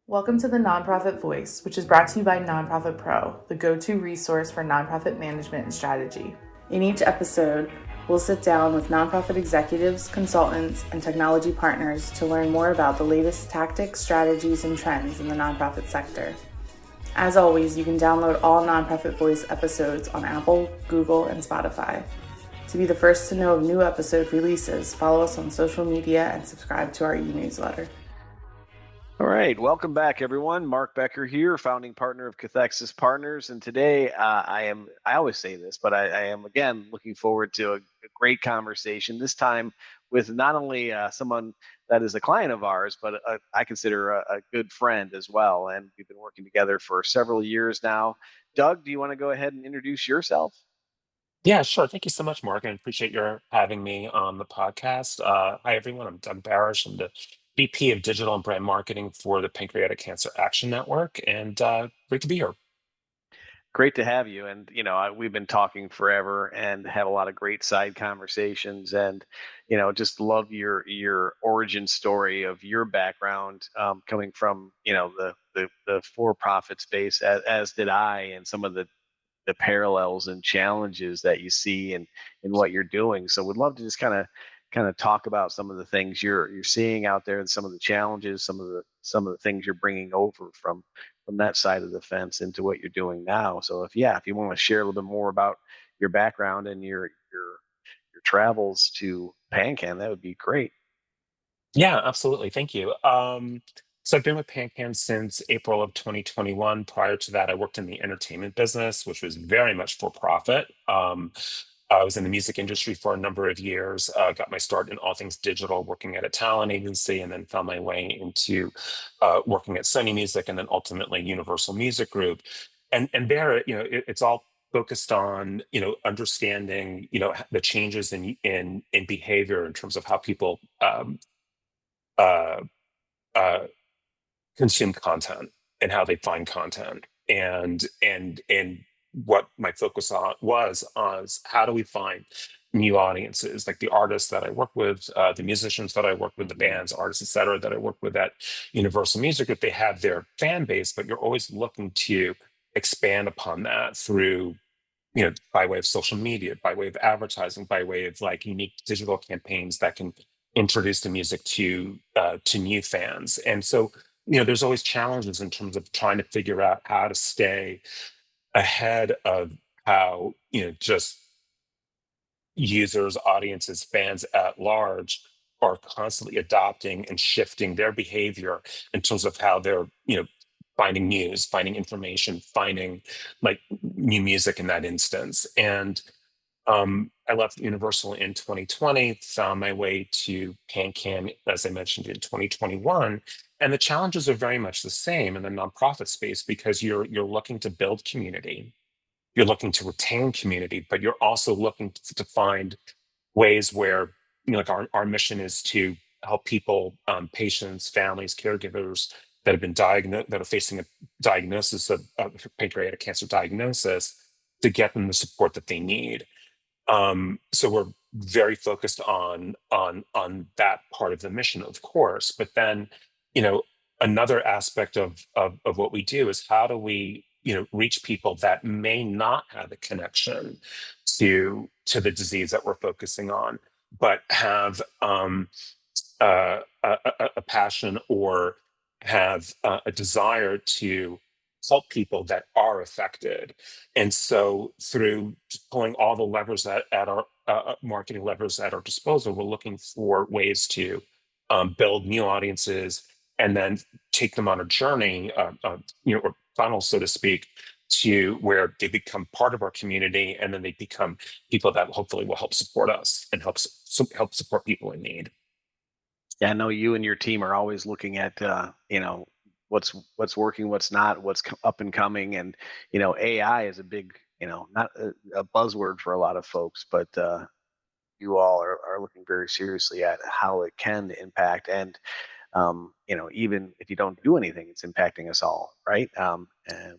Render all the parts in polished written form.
Welcome to the Nonprofit Voice, which is brought to you by Nonprofit Pro, the go-to resource for nonprofit management and strategy. In each episode, we'll sit down with nonprofit executives, consultants, and technology partners to learn more about the latest tactics, strategies, and trends in the nonprofit sector. As always, you can download all Nonprofit Voice episodes on Apple, Google, and Spotify. To be the first to know of new episode releases, follow us on social media and subscribe to our e-newsletter. All right, welcome back, everyone. Mark Becker here, founding partner of Cathexis Partners, and today I always say this, but I am again looking forward to a great conversation. This time with not only someone that is a client of ours, but I consider a good friend as well, and we've been working together for several years now. Doug, do you want to go ahead and introduce yourself? Yeah, sure. Thank you so much, Mark. And appreciate your having me on the podcast. Hi, everyone. I'm Doug Barish. I'm the VP of Digital and Brand Marketing for the Pancreatic Cancer Action Network, and great to be here. Great to have you. And, we've been talking forever and have a lot of great side conversations and, just love your origin story of your background coming from, the for-profit space, as did I, and some of the parallels and challenges that you see in what you're doing. So would love to just kind of talk about some of the things you're seeing out there and some of the challenges, some of the things you're bringing over from that side of the fence into what you're doing now. So if you want to share a little bit more about your background and your travels to PanCan, that would be great. Yeah, absolutely. Thank you. So I've been with PanCan since April of 2021. Prior to that, I worked in the entertainment business, which was very much for profit. I was in the music industry for a number of years, got my start in all things digital, working at a talent agency, and then found my way into working at Sony Music and then ultimately Universal Music Group. And there, it's all focused on, understanding, the changes in behavior in terms of how people uh, uh, consume content and how they find content. And what my focus on was how do we find new audiences, like the artists that I work with, the musicians that I work with, the bands, artists, et cetera, that I work with at Universal Music Group. They have their fan base, but you're always looking to expand upon that through, by way of social media, by way of advertising, by way of like unique digital campaigns that can introduce the music to new fans. And so, there's always challenges in terms of trying to figure out how to stay ahead of how, just users, audiences, fans at large are constantly adopting and shifting their behavior in terms of how they're, finding news, finding information, finding like new music in that instance. And I left Universal in 2020, found my way to PanCan, as I mentioned, in 2021. And the challenges are very much the same in the nonprofit space because you're looking to build community, you're looking to retain community, but you're also looking to find ways where, like our mission is to help people, patients, families, caregivers that have been diagnosed, that are facing a diagnosis of pancreatic cancer diagnosis, to get them the support that they need. So we're very focused on that part of the mission, of course. But then, you know, another aspect of what we do is how do we, reach people that may not have a connection to the disease that we're focusing on, but have a passion or have a desire to help people that are affected. And so, through just pulling all the levers at our marketing levers at our disposal, we're looking for ways to build new audiences and then take them on a journey, or funnel, so to speak, to where they become part of our community, and then they become people that hopefully will help support us and help support people in need. Yeah, I know you and your team are always looking at what's working, what's not, up and coming, and AI is a big, not a buzzword for a lot of folks, but you all are looking very seriously at how it can impact, and even if you don't do anything, it's impacting us all, right? And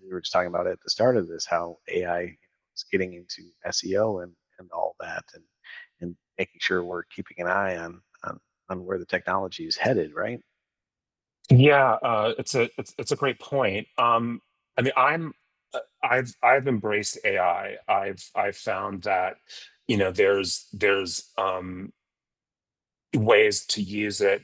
we were just talking about it at the start of this, how AI is getting into SEO and all that, and making sure we're keeping an eye on where the technology is headed, right? Yeah, it's a great point. I mean, I've embraced AI. I've found that there's ways to use it,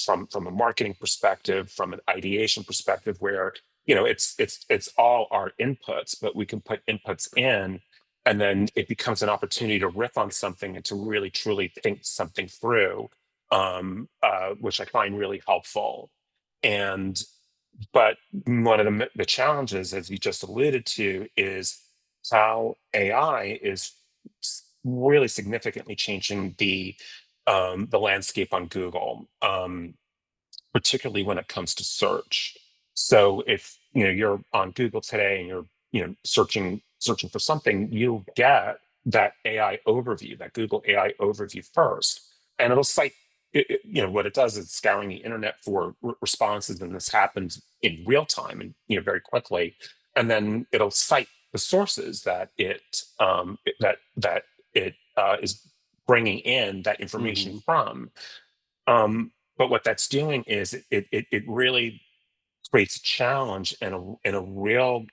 from a marketing perspective, from an ideation perspective, where it's all our inputs, but we can put inputs in, and then it becomes an opportunity to riff on something and to really truly think something through, which I find really helpful. And but one of the challenges, as you just alluded to, is how AI is really significantly changing the landscape on Google, particularly when it comes to search. So if you're on Google today and you're searching for something, you'll get that AI overview, that Google AI overview first, and it'll cite. What it does is scouring the internet for responses, and this happens in real time and very quickly, and then it'll cite the sources that it is bringing in that information Hmm. from. But what that's doing is it really creates a challenge and a real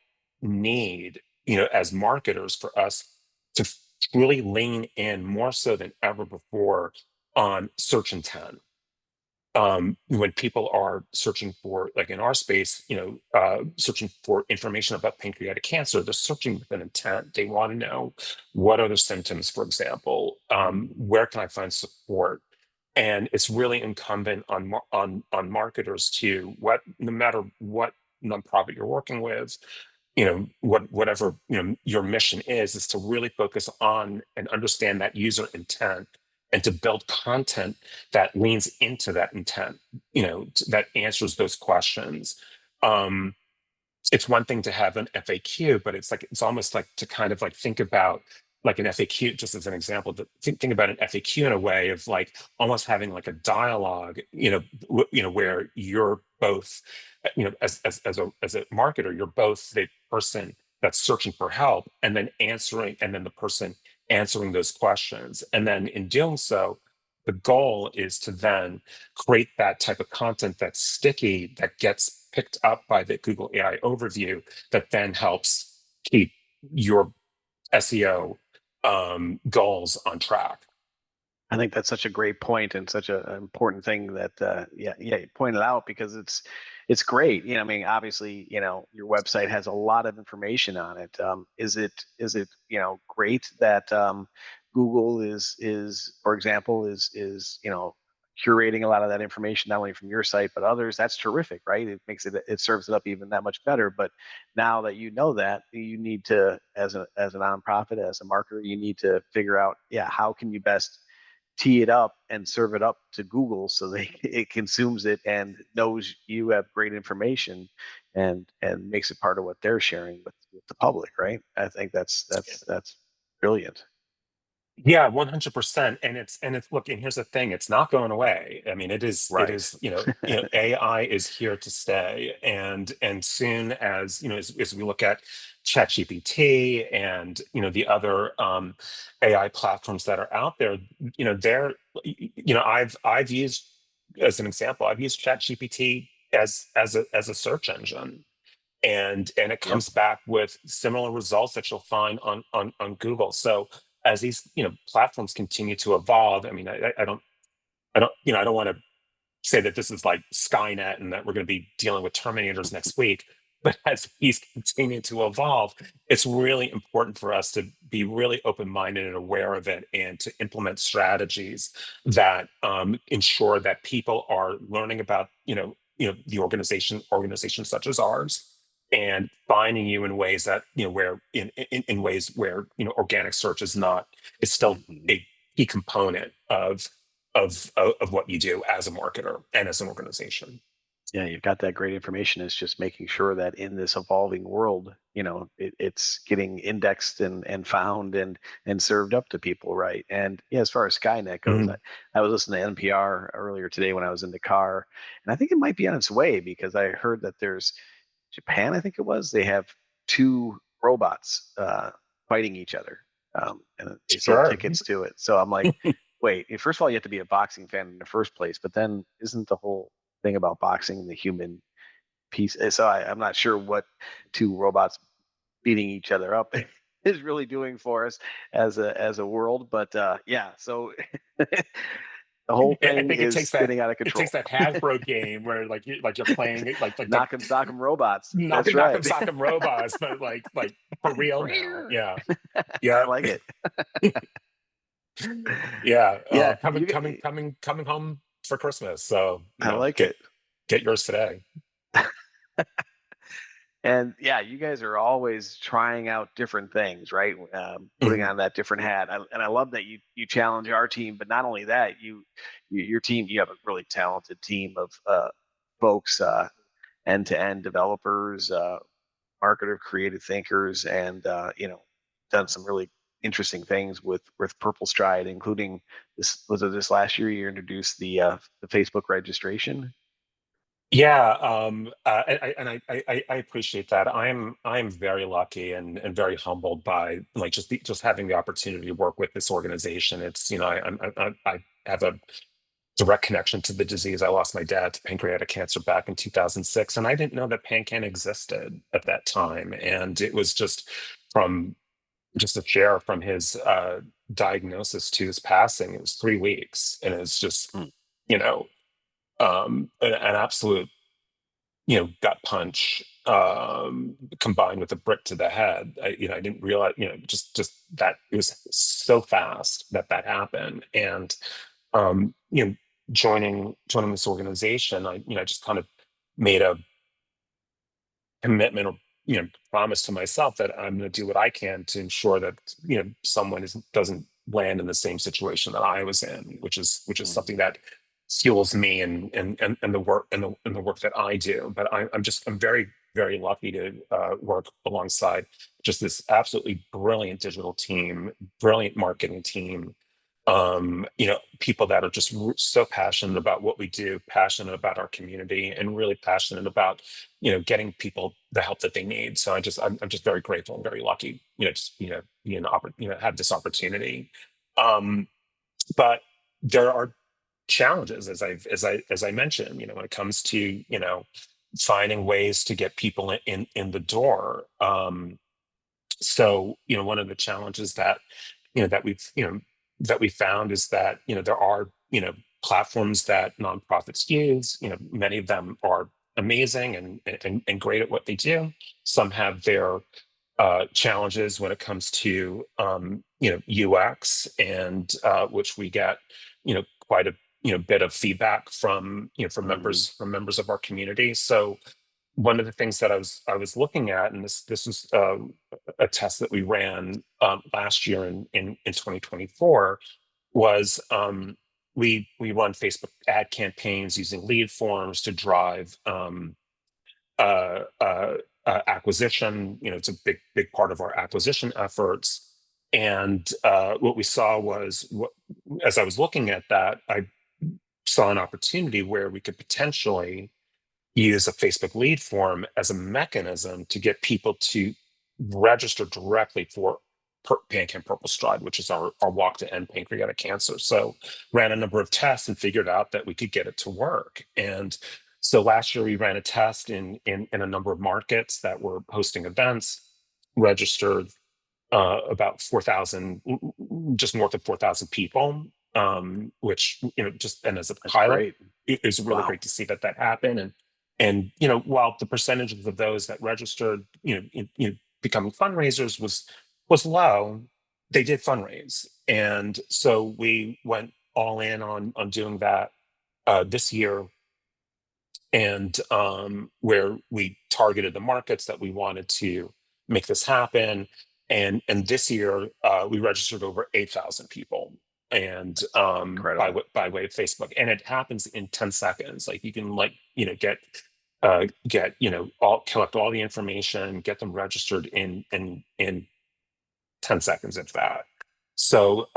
need, as marketers, for us to really lean in more so than ever before on search intent. When people are searching for, like in our space, searching for information about pancreatic cancer, they're searching with an intent. They want to know, what are the symptoms, for example. Where can I find support? And it's really incumbent on marketers to, no matter what nonprofit you're working with, whatever your mission is to really focus on and understand that user intent, and to build content that leans into that intent, that answers those questions. um it's one thing to have an FAQ, but it's almost like to kind of like think about like an FAQ, just as an example, to think about an FAQ in a way of like almost having like a dialogue, where you're both, as a marketer, you're both the person that's searching for help, and then the person answering those questions. And then in doing so, the goal is to then create that type of content that's sticky, that gets picked up by the Google AI overview, that then helps keep your SEO goals on track. I think that's such a great point and such an important thing that yeah, you pointed out, because it's great. I mean, obviously, your website has a lot of information on it. Is it great that Google is for example is curating a lot of that information, not only from your site but others? That's terrific, right? It serves it up even that much better. But now that you know that, you need to, as a nonprofit, as a marketer, you need to figure out, yeah, how can you best tee it up and serve it up to Google so it consumes it and knows you have great information, and makes it part of what they're sharing with the public, right? I think that's brilliant. Yeah, 100%. And it's look, and here's the thing, it's not going away. I mean, Right. AI is here to stay. And soon as, as we look at ChatGPT and, the other AI platforms that are out there, they're, I've used, as an example, I've used ChatGPT as a search engine, and it Yep. comes back with similar results that you'll find on Google. So as these platforms continue to evolve, I mean, I don't want to say that this is like Skynet and that we're going to be dealing with Terminators next week. But as these continue to evolve, it's really important for us to be really open-minded and aware of it, and to implement strategies that ensure that people are learning about, the organizations such as ours, and finding you in ways that, where in ways where, organic search is still Hmm. a key component of what you do as a marketer and as an organization. Yeah, you've got that great information. It's just making sure that in this evolving world, it's getting indexed and found and served up to people, right? And yeah, as far as Skynet goes, I, Mhm. I was listening to NPR earlier today when I was in the car, and I think it might be on its way, because I heard that there's Japan, I think it was, they have two robots fighting each other, and they sold Sure. tickets to it. So I'm like, wait, first of all, you have to be a boxing fan in the first place, but then isn't the whole thing about boxing, the human piece. So I'm not sure what two robots beating each other up is really doing for us as a world, but yeah. So the whole I thing think it is takes that spinning out of it takes control. that Hasbro game where you're playing it like the Knock 'em sock 'em robots. That's knock 'em right. sock 'em robots, but like for real now. Yeah. I Yeah. like it. Yeah. Yeah, Coming home for Christmas. So, I like it. get yours today. And yeah, you guys are always trying out different things, right? Putting Mhm. on that different hat, and I love that you challenge our team. But not only that, your team, you have a really talented team of folks, end to end developers, marketer, creative thinkers, and done some really interesting things with Purple Stride, including this last year you introduced the Facebook registration. Yeah, I appreciate that. I'm very lucky and very humbled by like just having the opportunity to work with this organization. It's I have a direct connection to the disease. I lost my dad to pancreatic cancer back in 2006, and I didn't know that PanCan existed at that time. And it was from just a share from his diagnosis to his passing. It was 3 weeks, and it's just Mm. you know an absolute gut punch combined with a brick to the head. I didn't realize, just that it was so fast that happened. And um, you know, joining this organization, I just kind of made a commitment or promise to myself that I'm going to do what I can to ensure that someone doesn't land in the same situation that I was in, which is Mm. something that fuels me and the work and the work that I do. But I'm very lucky to work alongside just this absolutely brilliant digital team, brilliant marketing team, people that are just so passionate about what we do, passionate about our community, and really passionate about getting people the help that they need. So I'm just very grateful and very lucky, just being have this opportunity. um but there are challenges, as I mentioned, when it comes to finding ways to get people in the door. So one of the challenges that that we found is that there are platforms that nonprofits use. Many of them are amazing and great at what they do. Some have their challenges when it comes to UX, and which we get quite a bit of feedback from Mm. members of our community. So one of the things that I was looking at, and this is a test that we ran last year in 2024, was we run Facebook ad campaigns using lead forms to drive uh, uh, acquisition. It's a big part of our acquisition efforts. And what we saw was, as I was looking at that, I saw an opportunity where we could potentially use a Facebook lead form as a mechanism to get people to register directly for PanCan Purple Stride, which is our walk to end pancreatic cancer. So ran a number of tests and figured out that we could get it to work. And so last year we ran a test in a number of markets that were hosting events, registered about 4,000, just north of 4,000 people, which, just, and as a That's pilot, great. it was really Wow. great to see that happen. And while the percentages of those that registered, becoming fundraisers was low, they did fundraise. And so we went all in on doing that this year, and where we targeted the markets that we wanted to make this happen. And this year we registered over 8,000 people, and Incredible. by way of Facebook, and it happens in 10 seconds. Like you can get all collect all the information, get them registered in 10 seconds, if that. So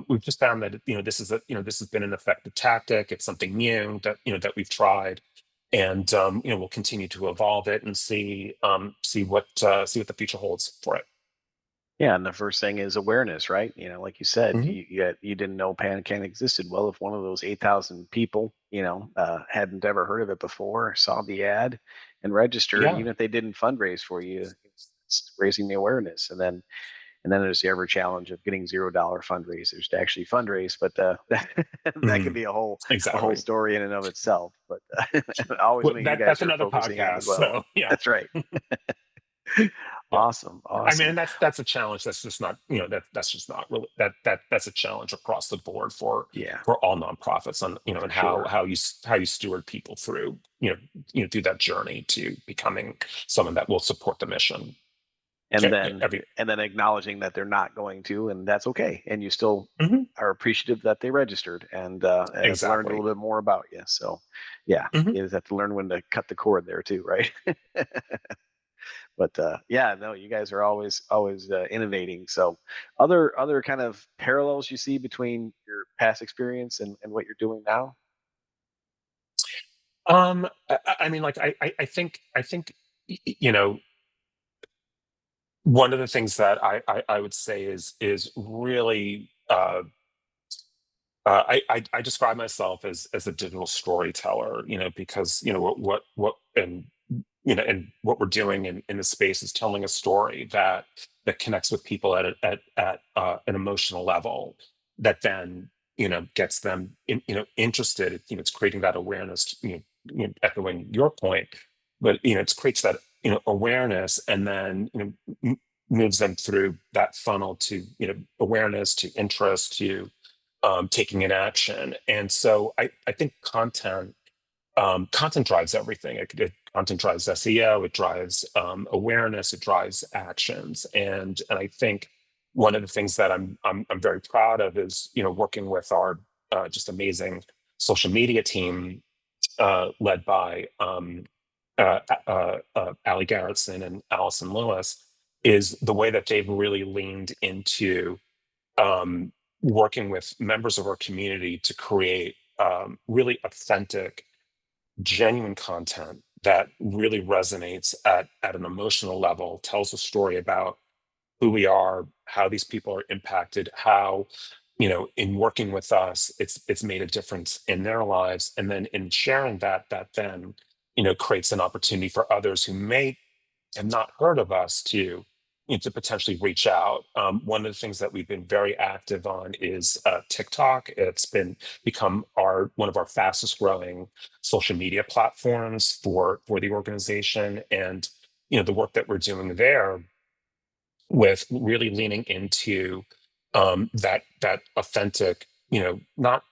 we've just found that this has been an effective tactic. It's something new that we've tried, and we'll continue to evolve it and see what the future holds for it. Yeah, and the first thing is awareness, right? Like you said, Hmm. you didn't know PanCan existed. Well, if one of those 8,000 people, hadn't ever heard of it before, saw the ad and registered, Yeah. even if they didn't fundraise for you, it's raising the awareness. And then there's the ever challenge of getting $0 fundraisers to actually fundraise, but that could Hmm. be a whole Exactly. story in and of itself. But always Well, something you that's guys are another focusing on podcast. as well. So yeah. That's right. Yeah. Awesome, I mean, awesome. and that's a challenge. That's just not, that's just not really that's a challenge across the board Yeah, for all nonprofits on, for and how sure. how you steward people through, through that journey to becoming someone that will support the mission. and Yeah, then every. and then acknowledging that they're not going to, and that's okay, and you still Mhm. are appreciative that they registered and have learned a Exactly. little bit more about you. So yeah, Mhm. you just have to learn when to cut the cord there too, right? But yeah, no, you guys are always innovating. So other kind of parallels you see between your past experience and what you're doing now? I mean, like, I think, you know, one of the things that I would say is really, I describe myself as a digital storyteller, because and what we're doing in the space is telling a story that connects with people at an emotional level, that then gets them interested. It's creating that awareness. Echoing your point, but it creates that awareness, and then moves them through that funnel to awareness, to interest, to taking an action. And so I think content drives everything. Content drives SEO, it drives awareness, it drives actions. And I think one of the things that I'm very proud of is working with our just amazing social media team, led by Ali Garrettson and Allison Lewis, is the way that they've really leaned into um, working with members of our community to create really authentic, genuine content that really resonates at an emotional level, tells a story about who we are, how these people are impacted, how in working with us, it's made a difference in their lives, and then in sharing that then creates an opportunity for others who may have not heard of us to potentially reach out. One of the things that we've been very active on is TikTok. It's been become our one of our fastest growing social media platforms for the organization, and the work that we're doing there with really leaning into that authentic, not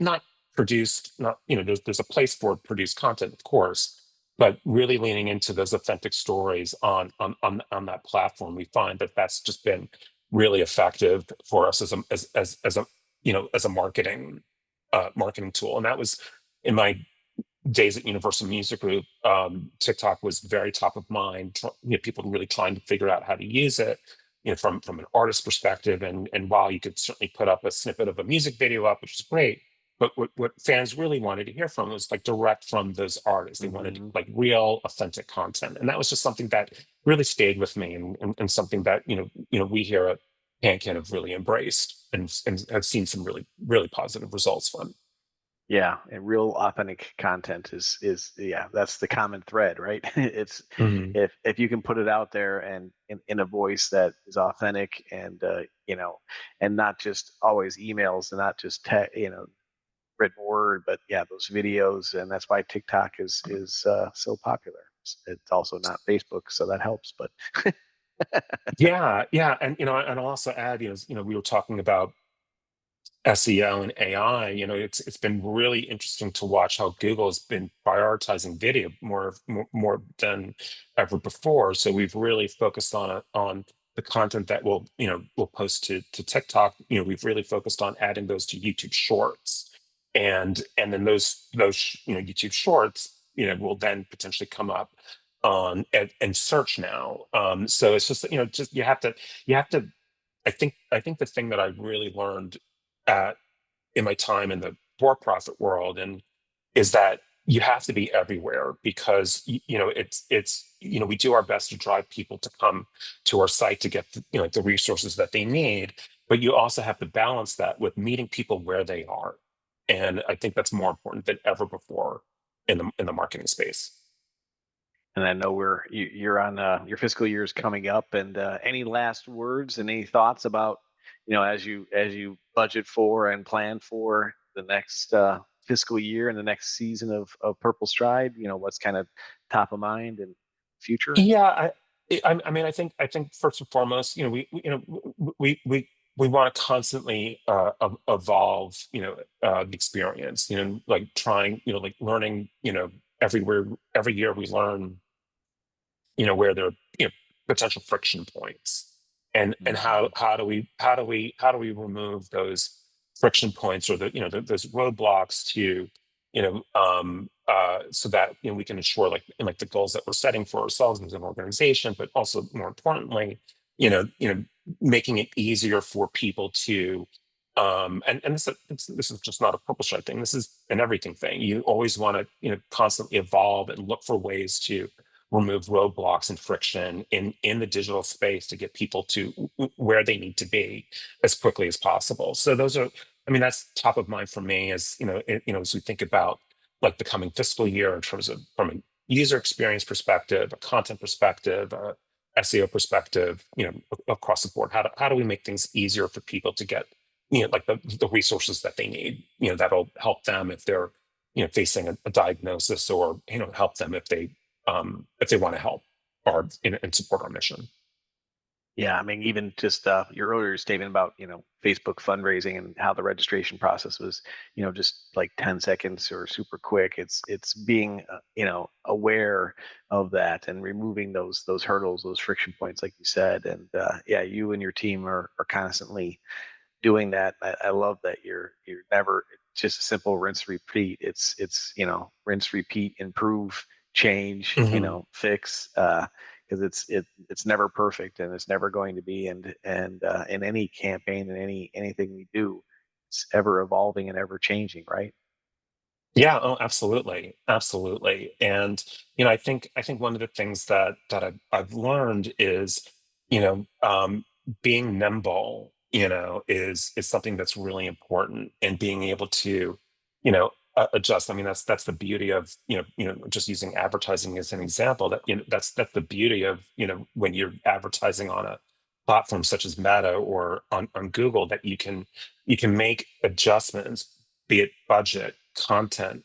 not produced, not there's a place for produced content, of course, but really leaning into those authentic stories on that platform. We find that that's just been really effective for us as a as a marketing tool. And that was in my days at Universal Music Group. TikTok was very top of mind. People really trying to figure out how to use it, from an artist perspective. And while you could certainly put up a snippet of a music video up, which is great, but what fans really wanted to hear from was like direct from those artists. They wanted Hmm. like real, authentic content, and that was just something that really stayed with me, and something that we here at PanCan have really embraced, and have seen some really, really positive results from. Yeah, and real authentic content is yeah, that's the common thread, right? It's Mhm. if you can put it out there and in a voice that is authentic and and not just always emails and not just written word, but yeah, those videos, and that's why TikTok is so popular. It's also not Facebook, so that helps. But Yeah, yeah, and and I'll also add, we were talking about SEO and AI. It's been really interesting to watch how Google has been prioritizing video more than ever before. So we've really focused on the content that we'll post to TikTok. We've really focused on adding those to YouTube Shorts, and then those YouTube Shorts will then potentially come up on and search now. So it's just just you have to. I think the thing that I really learned at in my time in the for-profit world, and is that you have to be everywhere because we do our best to drive people to come to our site to get the resources that they need, but you also have to balance that with meeting people where they are, and I think that's more important than ever before in the marketing space. And I know you're on your fiscal year is coming up, and any last words and any thoughts about as you budget for and plan for the next fiscal year and the next season of Purple Stride, what's kind of top of mind and future? Yeah, I mean, I think first and foremost, we want to constantly evolve, the experience, like trying, like learning, everywhere, every year we learn, where there are, potential friction points, and Mhm. how do we remove those friction points, or those roadblocks to, so that we can ensure, like the goals that we're setting for ourselves as an organization, but also more importantly, making it easier for people to, and this is just not a Purple Stripe thing. This is an everything thing. You always want to, constantly evolve and look for ways to remove roadblocks and friction in the digital space to get people to where they need to be as quickly as possible. So those are, I mean, that's top of mind for me, as as we think about like the coming fiscal year in terms of from a user experience perspective, a content perspective, a SEO perspective, across the board. How do we make things easier for people to get, like the resources that they need, that'll help them if they're, facing a diagnosis, or, help them if they want to help or and support our mission. Yeah, I mean, even just your earlier statement about Facebook fundraising and how the registration process was, just like 10 seconds or super quick. It's being aware of that and removing those hurdles, those friction points, like you said. And yeah, you and your team are constantly doing that. I love that you're never it's just a simple rinse repeat. It's rinse repeat, improve, change, Mhm. fix. Because it's never perfect, and it's never going to be. And in any campaign and anything we do, it's ever evolving and ever changing, right? Yeah, oh, absolutely, absolutely. And I think one of the things that I've learned is, you know, um, being nimble, is something that's really important, and being able to, adjust. I mean, that's the beauty of, just using advertising as an example. That that's the beauty of, when you're advertising on a platform such as Meta or on Google, that you can make adjustments, be it budget, content,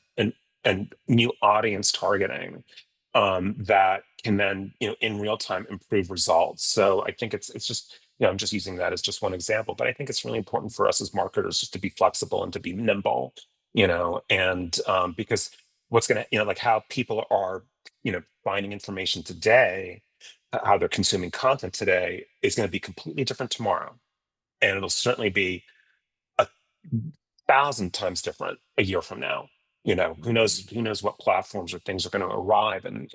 and new audience targeting, that can then, in real time, improve results. So I think it's just, I'm just using that as just one example, but I think it's really important for us as marketers just to be flexible and to be nimble, and because what's gonna, like how people are, finding information today, how they're consuming content today, is going to be completely different tomorrow, and it'll certainly be a thousand times different a year from now. Who knows? Mhm. Who knows what platforms or things are going to arrive in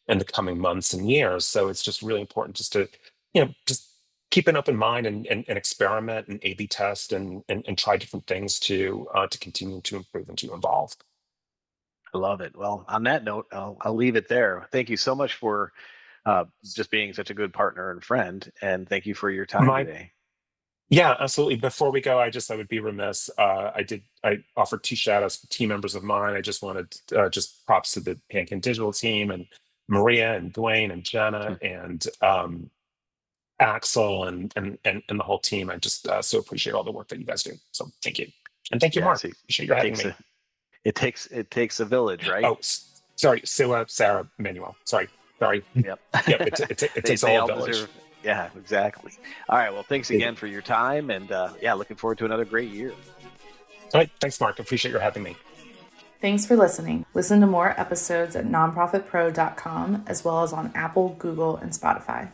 the coming months and years? So it's just really important just to, just keep an open mind, and experiment and A/B test, and try different things to continue to improve and to evolve. I love it. Well, on that note, I'll leave it there. Thank you so much for just being such a good partner and friend, and thank you for your time My today. Yeah, absolutely. Before we go, I would be remiss. I offered two shout outs to team members of mine. I just wanted, just props to the Pancan Digital team, and Maria and Dwayne and Jenna and, Axel, and the whole team. I just, so appreciate all the work that you guys do. So thank you. And thank you, Yeah, Mark. see, Appreciate you it having takes me. it takes a village, right? Oh, sorry, Silla, Sarah, Manuel. Sorry. Yep. Yep, it they takes a they whole all village. deserve. Yeah, exactly. All right. Well, thanks All again for your time, and yeah, looking forward to another great year. right, thanks, Mark. Appreciate your having me. Thanks for listening. Listen to more episodes at nonprofitpro.com as well as on Apple, Google, and Spotify.